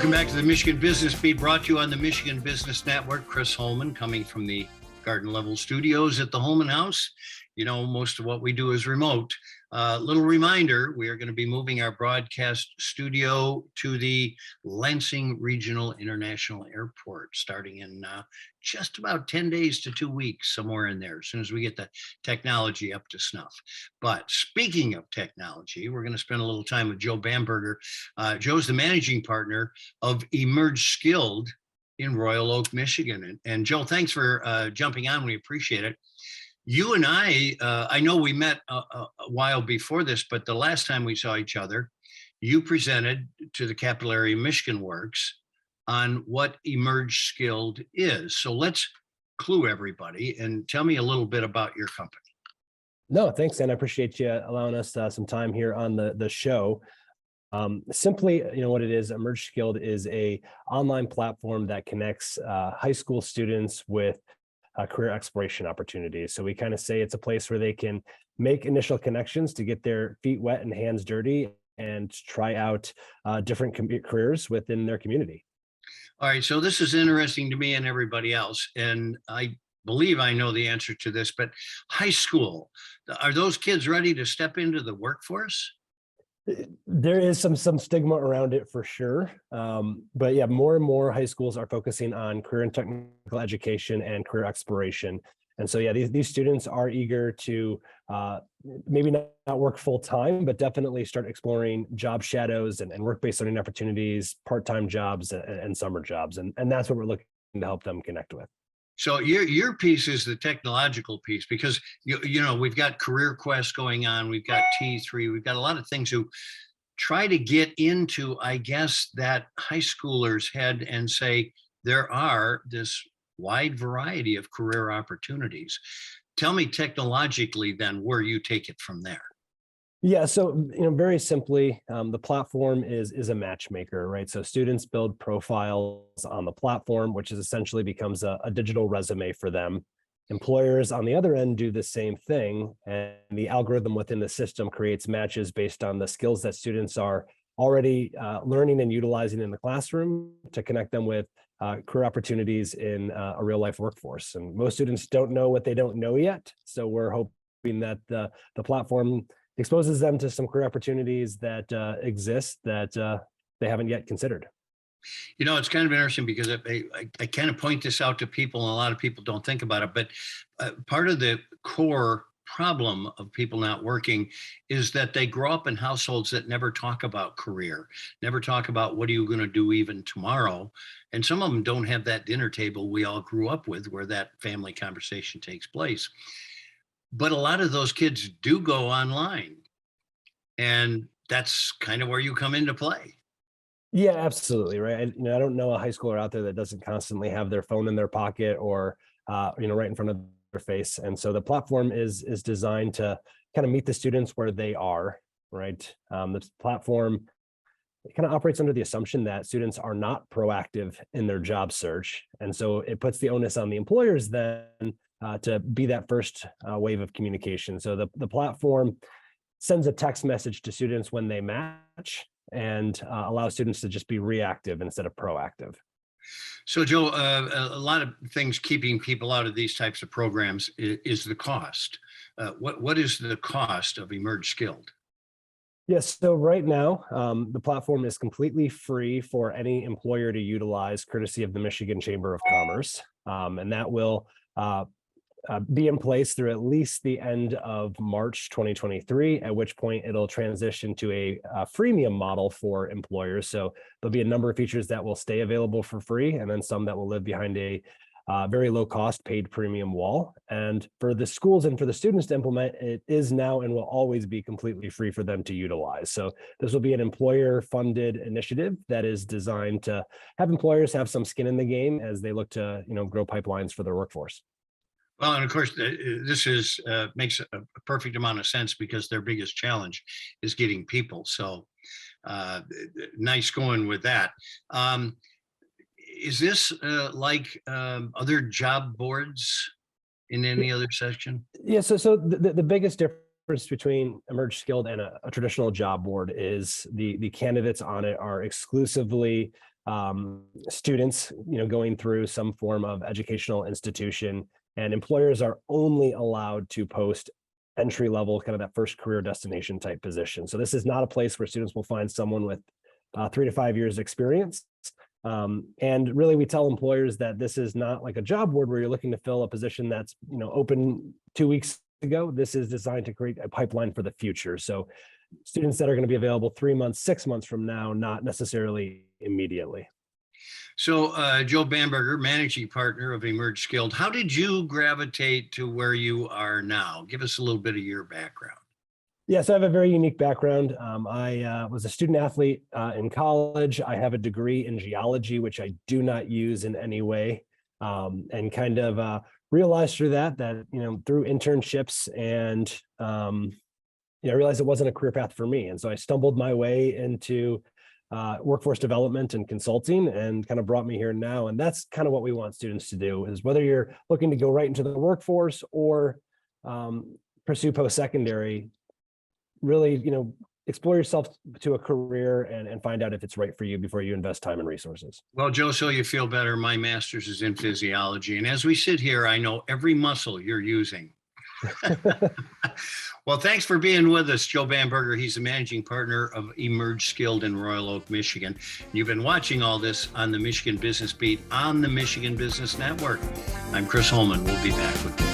Welcome back to the Michigan Business Beat, brought to you on the Michigan Business Network. Chris Holman coming from the Garden Level Studios at the Holman House. You know, most of what we do is remote. Little reminder, we are going to be moving our broadcast studio to the Lansing Regional International Airport starting in just about 10 days to 2 weeks, somewhere in there, as soon as we get the technology up to snuff. But speaking of technology, we're going to spend a little time with Joe Bamberger. Joe's the managing partner of EmergeSkilled in Royal Oak, Michigan. And Joe, thanks for jumping on. We appreciate it. You and I know we met a while before this, but the last time we saw each other, you presented to the Capital Area Michigan Works on what EmergeSkilled is. So let's clue everybody and tell me a little bit about your company. No, thanks, and I appreciate you allowing us some time here on the show. Simply, what it is, EmergeSkilled is a online platform that connects high school students with career exploration opportunities. So we kind of say it's a place where they can make initial connections to get their feet wet and hands dirty and try out different careers within their community. All right, so this is interesting to me and everybody else, and I believe I know the answer to this, but high school, are those kids ready to step into the workforce? There is some stigma around it for sure. But yeah, more and more high schools are focusing on career and technical education and career exploration. And so, yeah, these students are eager to maybe not work full time, but definitely start exploring job shadows and work-based learning opportunities, part-time jobs and summer jobs. And that's what we're looking to help them connect with. So your piece is the technological piece, because we've got Career Quest going on, we've got T3, we've got a lot of things who try to get into, I guess, that high schooler's head and say there are this wide variety of career opportunities. Tell me technologically then where you take it from there. Yeah, so very simply, the platform is a matchmaker, right? So students build profiles on the platform, which is essentially becomes a digital resume for them. Employers on the other end do the same thing, and the algorithm within the system creates matches based on the skills that students are already learning and utilizing in the classroom to connect them with career opportunities in a real life workforce. And most students don't know what they don't know yet, so we're hoping that the platform exposes them to some career opportunities that exist that they haven't yet considered. It's kind of interesting because I kind of point this out to people, and a lot of people don't think about it, but part of the core problem of people not working is that they grow up in households that never talk about career, never talk about what are you going to do even tomorrow. And some of them don't have that dinner table we all grew up with where that family conversation takes place. But a lot of those kids do go online, and that's kind of where you come into play. Yeah, absolutely. Right. I don't know a high schooler out there that doesn't constantly have their phone in their pocket or, right in front of their face. And so the platform is designed to kind of meet the students where they are, right? The platform kind of operates under the assumption that students are not proactive in their job search. And so it puts the onus on the employers then to be that first wave of communication. So the platform sends a text message to students when they match and allows students to just be reactive instead of proactive. So Joe, a lot of things keeping people out of these types of programs is the cost. What is the cost of EmergeSkilled? Yes, so right now, the platform is completely free for any employer to utilize, courtesy of the Michigan Chamber of Commerce, and that will be in place through at least the end of March 2023, at which point it'll transition to a freemium model for employers. So there'll be a number of features that will stay available for free, and then some that will live behind a very low cost paid premium wall. And for the schools and for the students to implement, it is now and will always be completely free for them to utilize. So this will be an employer funded initiative that is designed to have employers have some skin in the game as they look to grow pipelines for their workforce. Well, and of course, this makes a perfect amount of sense because their biggest challenge is getting people. So nice going with that. Is this like other job boards in any other section? Yeah, so the biggest difference between EmergeSkilled and a traditional job board is the candidates on it are exclusively students, going through some form of educational institution, and employers are only allowed to post entry level, kind of that first career destination type position. So this is not a place where students will find someone with 3 to 5 years experience. And really, we tell employers that this is not like a job board where you're looking to fill a position that's open 2 weeks ago. This is designed to create a pipeline for the future. So students that are going to be available 3 months, 6 months from now, not necessarily immediately. So Joe Bamberger, managing partner of EmergeSkilled, how did you gravitate to where you are now? Give us a little bit of your background. Yeah, so I have a very unique background. I was a student athlete in college. I have a degree in geology, which I do not use in any way, and kind of realized through that through internships and I realized it wasn't a career path for me. And so I stumbled my way into workforce development and consulting, and kind of brought me here now. And that's kind of what we want students to do, is whether you're looking to go right into the workforce or pursue post-secondary, really, explore yourself to a career and find out if it's right for you before you invest time and resources. Well, Joe, so you feel better, my master's is in physiology. And as we sit here, I know every muscle you're using. Well, thanks for being with us, Joe Bamberger. He's the managing partner of EmergeSkilled in Royal Oak, Michigan. You've been watching all this on the Michigan Business Beat on the Michigan Business Network. I'm Chris Holman. We'll be back with you.